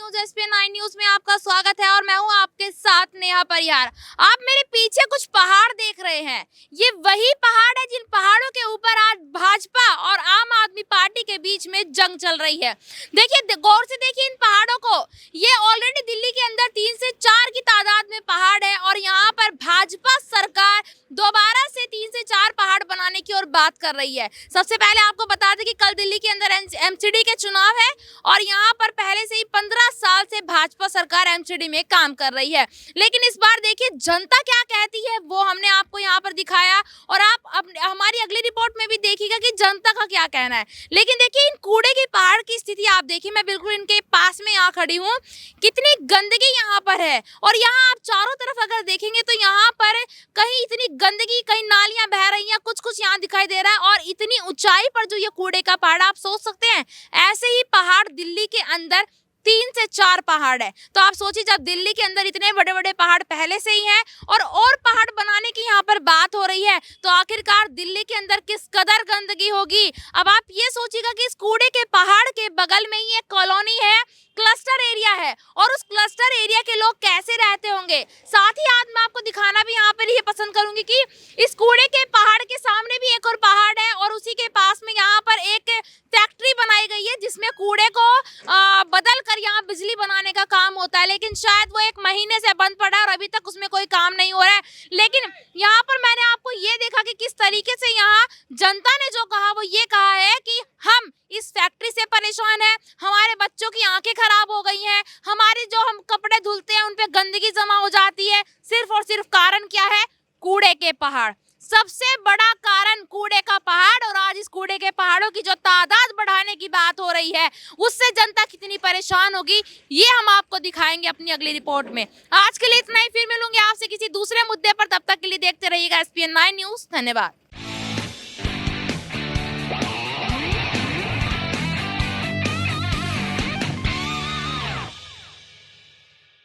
News SPN9 news में आपका स्वागत है और मैं हूं आपके साथ नेहा परिहार। आप मेरे पीछे कुछ पहाड़ देख रहे हैं, ये वही पहाड़ है जिन पहाड़ों के ऊपर आज भाजपा और आम आदमी पार्टी के बीच में जंग चल रही है। देखिए, गौर से देखिए इन पहाड़ों को। ये ऑलरेडी दिल्ली के अंदर 3 से 4 की तादाद में पहाड़ है और यहाँ पर भाजपा सरकार दोबारा से 3 से 4 पहाड़ बनाने की ओर बात कर रही है। सबसे पहले आपको बता दें कि कल दिल्ली के अंदर एमसीडी के चुनाव है और यहाँ पर पहले से ही 15 साल से भाजपा सरकार एमसीडी में काम कर रही है। लेकिन इस बार देखिए जनता क्या कहती है, वो हमने आपको यहाँ पर दिखाया और आप हमारी अगली रिपोर्ट में भी देखिएगा कि जनता का क्या कहना है। लेकिन देखिए इन कूड़े के पहाड़ की स्थिति आप देखिए, मैं बिल्कुल इनके पास में यहाँ खड़ी हूँ, कितनी गंदगी यहाँ पर है। और यहाँ आप चारों तरफ अगर देखेंगे तो यहाँ पर कहीं इतनी गंदगी, कहीं नालियां बह रही हैं, कुछ कुछ यहाँ दिखाई दे रहा है। और इतनी ऊंचाई पर जो ये कूड़े का पहाड़, आप सोच सकते हैं ऐसे ही पहाड़ दिल्ली के अंदर 3 से 4 पहाड़ है। तो आप सोचिए, जब दिल्ली के अंदर इतने बड़े बड़े पहाड़ पहले से ही हैं और पहाड़ बनाने की यहाँ पर बात हो रही है, तो आखिरकार दिल्ली के अंदर किस कदर गंदगी होगी। अब आप ये सोचिएगा कि इस कूड़े के पहाड़ के बगल में ही एक कॉलोनी है, क्लस्टर एरिया है, और उस क्लस्टर एरिया के लोग कैसे रहते होंगे। साथ ही आज मैं आपको दिखाना भी यहाँ पर ये पसंद करूंगी कि इस कूड़े के पहाड़ के सामने भी एक और पहाड़ है और उसी के पास में यहाँ पर एक फैक्ट्री बनाई गई है जिसमें कूड़े को बदल कर यहाँ बिजली बनाने का काम होता है। लेकिन शायद वो 1 महीने से बंद पड़ा है और अभी तक उसमें कोई काम नहीं हो रहा है। लेकिन यहाँ पर मैंने आपको ये देखा कि किस तरीके से यहाँ जनता ने जो कहा वो ये कहा है कि हम इस फैक्ट्री से परेशान है, हमारे बच्चों की आंखें खराब हो गई हैं, हमारी जो हम कपड़े धुलते हैं उन पे गंदगी जमा हो जाती है। सिर्फ और सिर्फ कारण क्या है? कूड़े के पहाड़। सबसे बड़ा कारण कूड़े का पहाड़। और आज इस कूड़े के पहाड़ों की जो तादाद बढ़ाने की बात हो रही है, उससे जनता कितनी परेशान होगी, ये हम आपको दिखाएंगे अपनी अगली रिपोर्ट में। आज के लिए इतना ही, फिर मिलूंगी आपसे किसी दूसरे मुद्दे पर। तब तक के लिए देखते रहिएगा एसपीएन9 न्यूज। धन्यवाद।